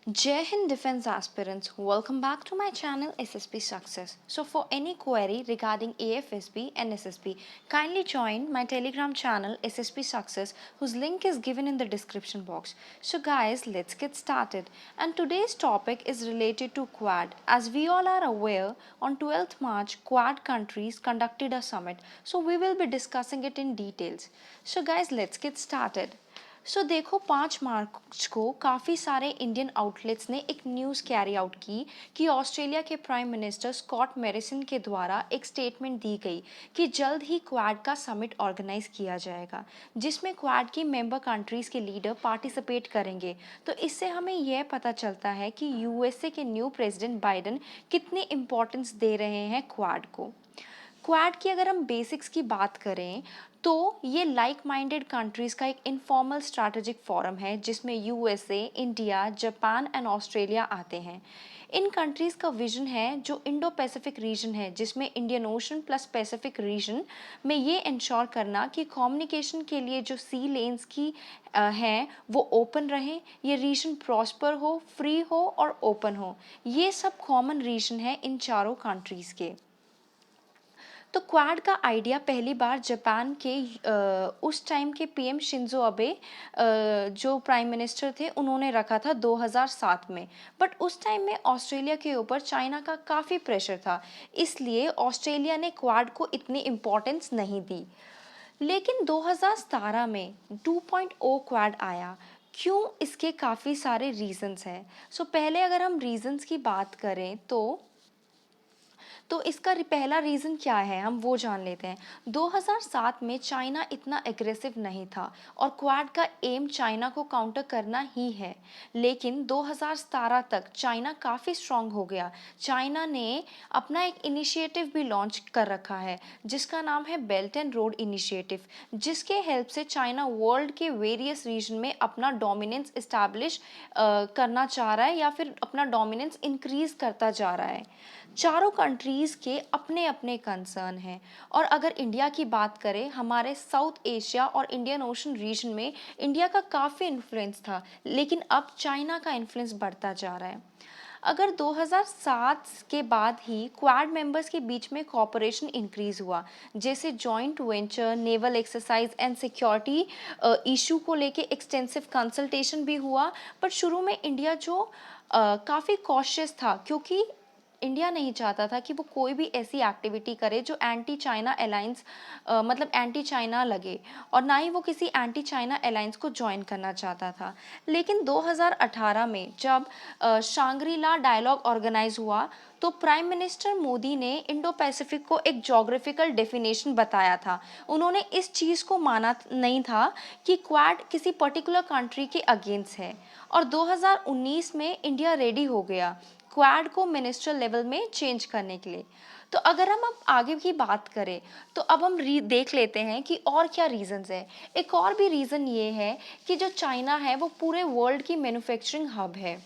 Jai Hind Defense Aspirants, welcome back to my channel SSP Success. So for any query regarding AFSP and SSP, kindly join my Telegram channel SSP Success, whose link is given in the description box. So guys, let's get started. And today's topic is related to Quad. As we all are aware, on 12th March, Quad countries conducted a summit. So we will be discussing it in details. So guys, let's get started. सो देखो 5 मार्च को काफ़ी सारे Indian outlets ने एक news carry out की कि Australia के prime minister Scott मैरिसन के द्वारा एक स्टेटमेंट दी गई कि जल्द ही क्वाड का समिट ऑर्गेनाइज किया जाएगा जिसमें क्वाड की मेंबर कंट्रीज़ के लीडर पार्टिसिपेट करेंगे। तो इससे हमें यह पता चलता है कि यूएसए के न्यू प्रेसिडेंट बाइडन कितनी इम्पोर्टेंस दे रहे हैं क्वाड को। क्वाड की अगर हम बेसिक्स की बात करें तो ये लाइक माइंडेड कंट्रीज़ का एक इनफॉर्मल स्ट्रैटेजिक फोरम है जिसमें USA, India, Japan and Australia आते हैं। इन कंट्रीज़ का विजन है जो इंडो पैसिफिक रीजन है जिसमें Indian ocean plus Pacific region में ये इंश्योर करना कि कम्युनिकेशन के लिए जो सी लेन्स की हैं वो ओपन रहें, ये रीजन प्रॉस्पर हो, फ्री हो और ओपन हो। ये सब कॉमन रीजन है इन चारों कंट्रीज़ के। तो क्वाड का आइडिया पहली बार जापान के उस टाइम के पीएम शिंजो अबे जो प्राइम मिनिस्टर थे उन्होंने रखा था 2007 में। बट उस टाइम में ऑस्ट्रेलिया के ऊपर चाइना का काफ़ी प्रेशर था, इसलिए ऑस्ट्रेलिया ने क्वाड को इतनी इम्पोर्टेंस नहीं दी। लेकिन 2017 में 2.0 क्वाड आया। क्यों? इसके काफ़ी सारे रीजंस हैं। पहले अगर हम रीजंस की बात करें तो इसका पहला रीज़न क्या है हम वो जान लेते हैं। 2007 में चाइना इतना एग्रेसिव नहीं था और क्वाड का एम चाइना को काउंटर करना ही है। लेकिन 2017 तक चाइना काफ़ी स्ट्रांग हो गया। चाइना ने अपना एक इनिशिएटिव भी लॉन्च कर रखा है जिसका नाम है बेल्ट एंड रोड इनिशिएटिव, जिसके हेल्प से चाइना वर्ल्ड के वेरियस रीजन में अपना डोमिनेंस इस्टेब्लिश करना चाह रहा है या फिर अपना डोमिनेंस इंक्रीज करता जा रहा है। चारों कंट्रीज़ के अपने अपने कंसर्न हैं। और अगर इंडिया की बात करें, हमारे साउथ एशिया और इंडियन ओशन रीजन में इंडिया का काफ़ी इन्फ्लुएंस था, लेकिन अब चाइना का इन्फ्लुएंस बढ़ता जा रहा है। अगर 2007 के बाद ही क्वाड मेंबर्स के बीच में कोऑपरेशन इंक्रीज हुआ, जैसे joint venture, naval exercise and security issue को लेके एक्सटेंसिव कंसल्टेशन भी हुआ। पर शुरू में इंडिया जो काफ़ी कॉशियस था, क्योंकि इंडिया नहीं चाहता था कि वो कोई भी ऐसी एक्टिविटी करे जो एंटी चाइना अलायंस मतलब एंटी चाइना लगे, और ना ही वो किसी एंटी चाइना अलायंस को ज्वाइन करना चाहता था। लेकिन 2018 में जब शांग्री-ला डायलॉग ऑर्गेनाइज हुआ तो प्राइम मिनिस्टर मोदी ने इंडो पैसिफिक को एक जोग्राफिकल डेफिनेशन बताया था। उन्होंने इस चीज़ को माना नहीं था कि क्वाड किसी पर्टिकुलर कंट्री के अगेंस्ट है। और 2019 में इंडिया रेडी हो गया क्वाड को मिनिस्ट्रियल लेवल में चेंज करने के लिए। तो अगर हम अब आगे की बात करें तो अब हम देख लेते हैं कि और क्या रीजंस है। एक और भी रीज़न ये है कि जो चाइना है वो पूरे वर्ल्ड की मैन्युफैक्चरिंग हब है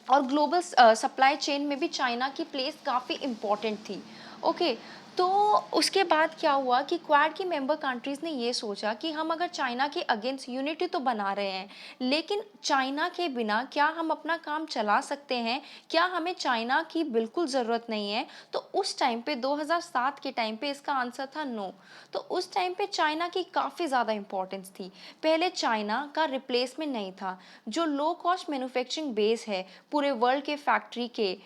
और ग्लोबल सप्लाई चेन में भी चाइना की प्लेस काफ़ी इम्पॉर्टेंट थी। ओके, तो उसके बाद क्या हुआ कि क्वाड की मेंबर कंट्रीज़ ने ये सोचा कि हम अगर चाइना के अगेंस्ट यूनिटी तो बना रहे हैं, लेकिन चाइना के बिना क्या हम अपना काम चला सकते हैं? क्या हमें चाइना की बिल्कुल ज़रूरत नहीं है? तो उस टाइम पे 2007 के टाइम पे इसका आंसर था नो। तो उस टाइम पे चाइना की काफ़ी ज़्यादा इंपॉर्टेंस थी। पहले चाइना का रिप्लेसमेंट नहीं था। जो लो कॉस्ट मैन्युफैक्चरिंग बेस है पूरे वर्ल्ड के फैक्ट्री के,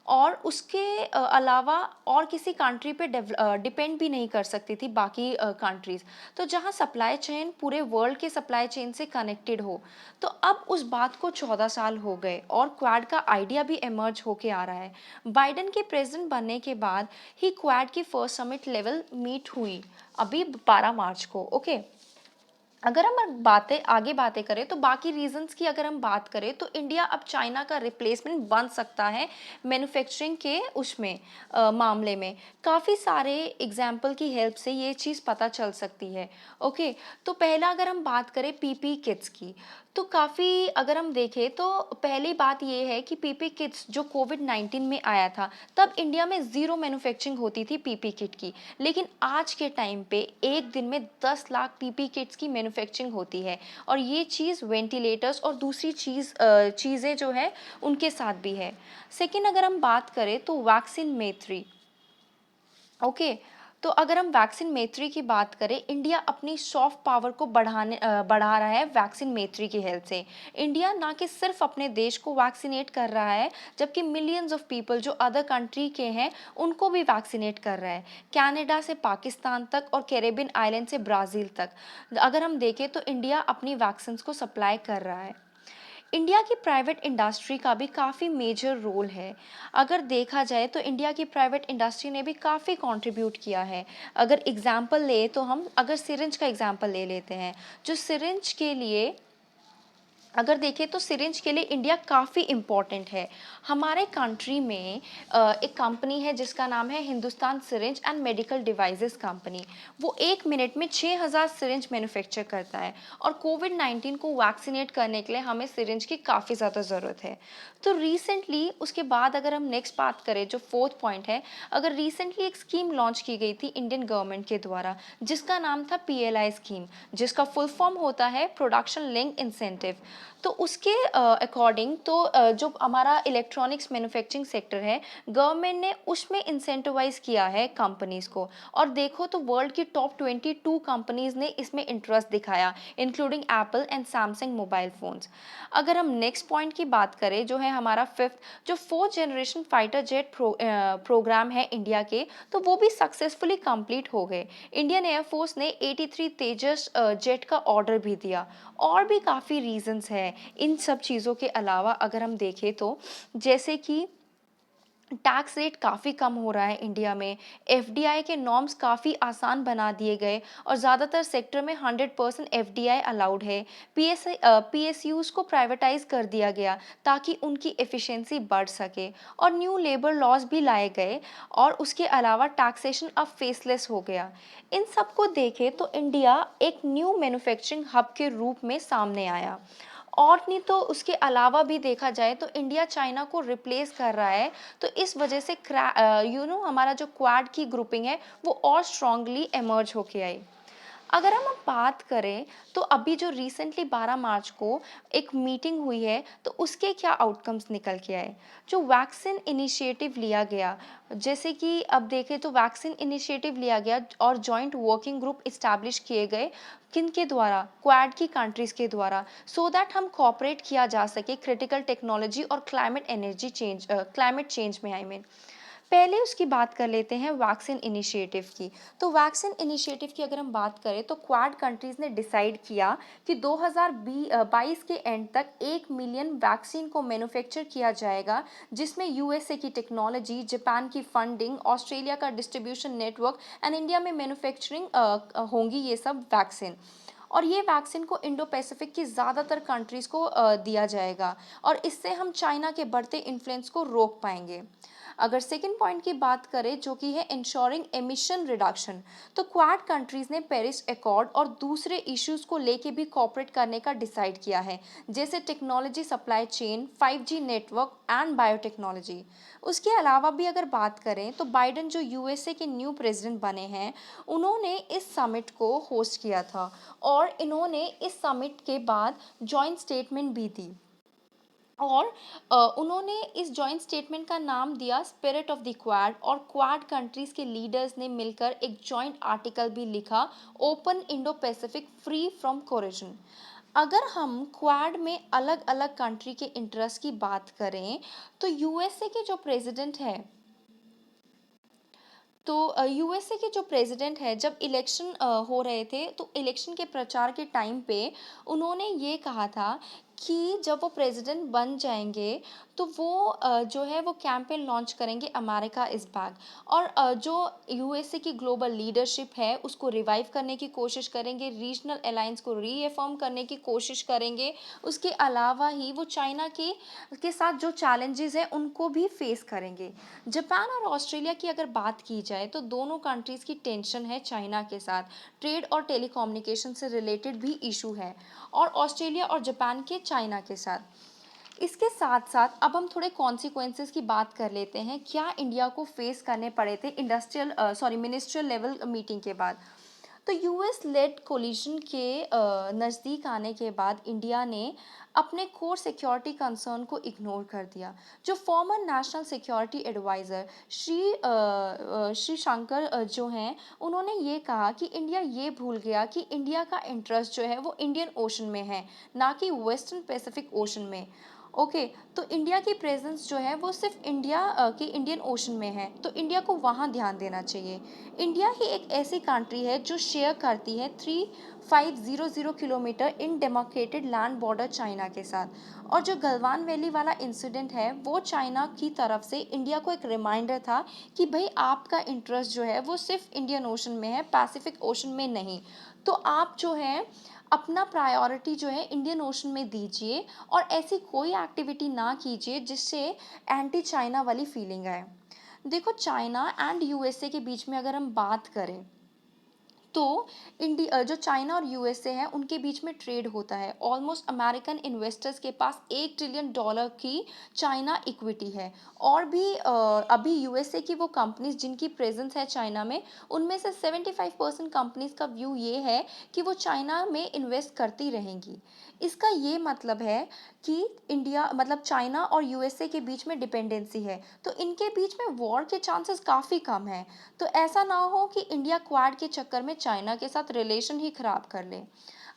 और उसके अलावा और किसी कंट्री पे डिपेंड भी नहीं कर सकती थी बाकी कंट्रीज़। तो जहाँ सप्लाई चेन पूरे वर्ल्ड के सप्लाई चेन से कनेक्टेड हो। तो अब उस बात को 14 साल हो गए और क्वाड का आइडिया भी इमर्ज होके आ रहा है। बाइडन के प्रेसिडेंट बनने के बाद ही क्वाड की फर्स्ट समिट लेवल मीट हुई, अभी 12 मार्च को। ओके, अगर हम बातें करें तो बाकी रीजंस की अगर हम बात करें तो इंडिया अब चाइना का रिप्लेसमेंट बन सकता है मैन्युफैक्चरिंग के उसमें मामले में। काफ़ी सारे एग्जाम्पल की हेल्प से ये चीज़ पता चल सकती है। ओके, तो पहला अगर हम बात करें पीपी किट्स की, तो काफ़ी अगर हम देखें तो पहली बात ये है कि पीपी किट्स जो कोविड-19 में आया था तब इंडिया में ज़ीरो मैन्युफैक्चरिंग होती थी पीपी किट की। लेकिन आज के टाइम पे एक दिन में 10 लाख पीपी किट्स की मैन्युफैक्चरिंग होती है, और ये चीज़ वेंटिलेटर्स और दूसरी चीज़ें जो है उनके साथ भी है। सेकेंड अगर हम बात करें तो वैक्सीन मेत्री। ओके, तो अगर हम वैक्सीन मेत्री की बात करें, इंडिया अपनी सॉफ्ट पावर को बढ़ा रहा है वैक्सीन मेत्री की हेल्प से। इंडिया ना कि सिर्फ अपने देश को वैक्सीनेट कर रहा है, जबकि मिलियंस ऑफ पीपल जो अदर कंट्री के हैं उनको भी वैक्सीनेट कर रहा है, कनाडा से पाकिस्तान तक और कैरेबियन आइलैंड से ब्राज़ील तक। अगर हम देखें तो इंडिया अपनी वैक्सीन को सप्लाई कर रहा है। इंडिया की प्राइवेट इंडस्ट्री का भी काफ़ी मेजर रोल है। अगर देखा जाए तो इंडिया की प्राइवेट इंडस्ट्री ने भी काफ़ी कंट्रीब्यूट किया है। अगर एग्जांपल ले तो हम अगर सिरिंज का एग्जांपल ले लेते हैं, जो सिरिंज के लिए अगर देखें तो सिरिंज के लिए इंडिया काफ़ी इम्पॉर्टेंट है। हमारे कंट्री में एक कंपनी है जिसका नाम है Hindustan syringe and medical devices company. वो 1 मिनट में 6000 सिरिंज मैन्युफैक्चर करता है, और कोविड-19 को वैक्सीनेट करने के लिए हमें सिरिंज की काफ़ी ज़्यादा ज़रूरत है। तो रिसेंटली उसके बाद अगर हम नेक्स्ट बात करें, जो फोर्थ पॉइंट है, अगर रिसेंटली एक स्कीम लॉन्च की गई थी इंडियन गवर्नमेंट के द्वारा, जिसका नाम था PLI स्कीम, जिसका फुल फॉर्म होता है प्रोडक्शन लिंक इंसेंटिव। तो उसके अकॉर्डिंग तो जो हमारा इलेक्ट्रॉनिक्स मैन्युफैक्चरिंग सेक्टर है, गवर्नमेंट ने उसमें इंसेंटिवाइज किया है कंपनीज़ को। और देखो तो वर्ल्ड की टॉप 22 कंपनीज़ ने इसमें इंटरेस्ट दिखाया, including Apple and Samsung mobile phones. अगर हम नेक्स्ट पॉइंट की बात करें, जो है हमारा फिफ्थ, जो fourth generation fighter jet program है इंडिया के, तो वो भी सक्सेसफुली कंप्लीट हो गए। इंडियन एयरफोर्स ने 83 तेजस जेट का ऑर्डर भी दिया। और भी काफ़ी रीजंस है इन सब चीज़ों के अलावा अगर हम देखें तो, जैसे कि टैक्स रेट काफ़ी कम हो रहा है इंडिया में, FDI के नॉर्म्स काफ़ी आसान बना दिए गए, और ज़्यादातर सेक्टर में 100% FDI अलाउड है। PSUs को प्राइवेटाइज कर दिया गया ताकि उनकी एफिशिएंसी बढ़ सके, और न्यू लेबर लॉज भी लाए गए, और उसके अलावा टैक्सेशन अब फेसलेस हो गया। इन सब को देखें तो इंडिया एक न्यू मैन्युफैक्चरिंग हब के रूप में सामने आया। और नहीं तो उसके अलावा भी देखा जाए तो इंडिया चाइना को रिप्लेस कर रहा है। तो इस वजह से हमारा जो क्वाड की ग्रुपिंग है वो और स्ट्रांगली इमर्ज होके आई। अगर हम अब बात करें तो अभी जो रिसेंटली 12 मार्च को एक मीटिंग हुई है, तो उसके क्या आउटकम्स निकल के आए। जो वैक्सीन इनिशिएटिव लिया गया, जैसे कि अब देखें तो वैक्सीन इनिशिएटिव लिया गया और जॉइंट वर्किंग ग्रुप इस्टेब्लिश किए गए, किन के द्वारा, क्वाड की कंट्रीज़ के द्वारा, सो दैट हम कोऑपरेट किया जा सके क्रिटिकल टेक्नोलॉजी और क्लाइमेट चेंज में, पहले उसकी बात कर लेते हैं वैक्सीन इनिशिएटिव की। तो वैक्सीन इनिशिएटिव की अगर हम बात करें तो क्वाड कंट्रीज़ ने डिसाइड किया कि 2022 के एंड तक 1 मिलियन वैक्सीन को मैन्युफैक्चर किया जाएगा, जिसमें USA की टेक्नोलॉजी, जापान की फंडिंग, ऑस्ट्रेलिया का डिस्ट्रीब्यूशन नेटवर्क एंड इंडिया में मैन्युफैक्चरिंग होंगी ये सब वैक्सीन। और ये वैक्सीन को इंडो पैसिफिक की ज़्यादातर कंट्रीज़ को दिया जाएगा, और इससे हम चाइना के बढ़ते इन्फ्लुएंस को रोक पाएंगे। अगर सेकेंड पॉइंट की बात करें, जो कि है इंश्योरिंग एमिशन रिडक्शन, तो क्वाड कंट्रीज़ ने पेरिस एकॉर्ड और दूसरे इश्यूज़ को लेके भी कॉपरेट करने का डिसाइड किया है, जैसे technology supply chain, 5G network and biotechnology. उसके अलावा भी अगर बात करें तो बाइडन जो USA के न्यू प्रेसिडेंट बने हैं, उन्होंने इस समिट को होस्ट किया था, और इन्होंने इस समिट के बाद जॉइंट स्टेटमेंट भी दी। और उन्होंने इस जॉइंट स्टेटमेंट का नाम दिया स्पिरिट ऑफ द क्वाड, और क्वाड कंट्रीज़ के लीडर्स ने मिलकर एक जॉइंट आर्टिकल भी लिखा, open Indo Pacific free from corrosion. अगर हम क्वाड में अलग अलग कंट्री के इंटरेस्ट की बात करें, तो USA के जो प्रेसिडेंट है, तो USA के जो प्रेसिडेंट है, जब इलेक्शन हो रहे थे, तो इलेक्शन के प्रचार के टाइम पे उन्होंने ये कहा था कि जब वो प्रेसिडेंट बन जाएंगे तो वो जो है वो कैंपेन लॉन्च करेंगे अमेरिका इज़ बैक, और जो USA की ग्लोबल लीडरशिप है उसको रिवाइव करने की कोशिश करेंगे, रीजनल अलायंस को रीअफर्म करने की कोशिश करेंगे। उसके अलावा ही वो चाइना के साथ जो चैलेंजेस हैं उनको भी फेस करेंगे। जापान और ऑस्ट्रेलिया की अगर बात की जाए तो दोनों कंट्रीज़ की टेंशन है चाइना के साथ, ट्रेड और टेलीकम्युनिकेशन से रिलेटेड भी इशू है, और ऑस्ट्रेलिया और जापान के चाइना के साथ। इसके साथ साथ अब हम थोड़े कॉन्सिक्वेंसेस की बात कर लेते हैं, क्या इंडिया को फेस करने पड़े थे मिनिस्ट्रियल लेवल मीटिंग के बाद। तो यूएस लेड कोलिशन के नज़दीक आने के बाद इंडिया ने अपने कोर सिक्योरिटी कंसर्न को इग्नोर कर दिया। जो former national security adviser Shri Shankar जो हैं, उन्होंने ये कहा कि इंडिया ये भूल गया कि इंडिया का इंटरेस्ट जो है वो इंडियन ओशन में है, ना कि वेस्टर्न पैसिफिक ओशन में। ओके, तो इंडिया की प्रेजेंस जो है वो सिर्फ इंडिया के इंडियन ओशन में है, तो इंडिया को वहाँ ध्यान देना चाहिए। इंडिया ही एक ऐसी कंट्री है जो शेयर करती है 3500 kilometre in demarcated land border China के साथ। और जो गलवान वैली वाला इंसिडेंट है वो चाइना की तरफ से इंडिया को एक रिमाइंडर था कि भाई आपका इंटरेस्ट जो है वो सिर्फ इंडियन ओशन में है, पैसिफिक ओशन में नहीं। तो आप जो है अपना प्रायोरिटी जो है इंडियन ओशन में दीजिए और ऐसी कोई एक्टिविटी ना कीजिए जिससे एंटी चाइना वाली फीलिंग आए। देखो, चाइना एंड यूएसए के बीच में अगर हम बात करें तो इंडिया जो चाइना और यूएसए है उनके बीच में ट्रेड होता है। ऑलमोस्ट अमेरिकन इन्वेस्टर्स के पास $1 ट्रिलियन की चाइना इक्विटी है। और भी अभी यूएसए की वो कंपनीज जिनकी प्रेजेंस है चाइना में, उनमें से 75% कंपनीज का व्यू ये है कि वो चाइना में इन्वेस्ट करती रहेंगी। इसका ये मतलब है कि इंडिया मतलब चाइना और यूएसए के बीच में डिपेंडेंसी है, तो इनके बीच में वॉर के चांसेस काफ़ी कम है। तो ऐसा ना हो कि इंडिया क्वाड के चक्कर में चाइना के साथ रिलेशन ही खराब कर ले।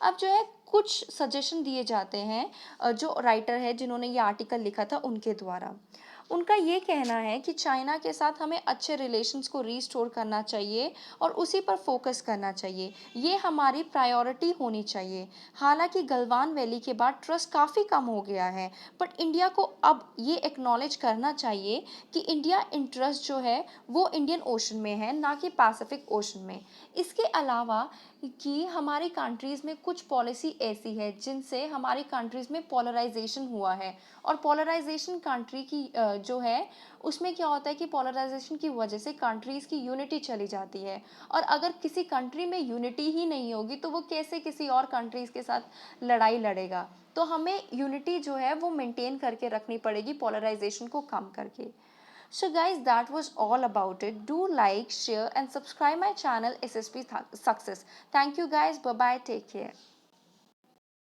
अब जो है कुछ सजेशन दिए जाते हैं जो राइटर है जिन्होंने ये आर्टिकल लिखा था उनके द्वारा। उनका ये कहना है कि चाइना के साथ हमें अच्छे रिलेशंस को रीस्टोर करना चाहिए और उसी पर फोकस करना चाहिए। ये हमारी प्रायोरिटी होनी चाहिए। हालांकि गलवान वैली के बाद ट्रस्ट काफ़ी कम हो गया है, बट इंडिया को अब ये एक्नॉलेज करना चाहिए कि इंडिया इंटरेस्ट जो है वो इंडियन ओशन में है, ना कि पैसिफिक ओशन में। इसके अलावा कि हमारी कंट्रीज़ में कुछ पॉलिसी ऐसी है जिनसे हमारी कंट्रीज़ में पोलराइजेशन हुआ है। और पोलराइजेशन कंट्री की जो है उसमें क्या होता है कि पोलराइजेशन की वजह से कंट्रीज़ की यूनिटी चली जाती है। और अगर किसी कंट्री में यूनिटी ही नहीं होगी तो वो कैसे किसी और कंट्रीज़ के साथ लड़ाई लड़ेगा। तो हमें यूनिटी जो है वो मेंटेन करके रखनी पड़ेगी, पोलराइजेशन को कम करके। So guys, that was all about it. Do like, share and subscribe my channel SSP Success. Thank you guys. Bye bye. Take care.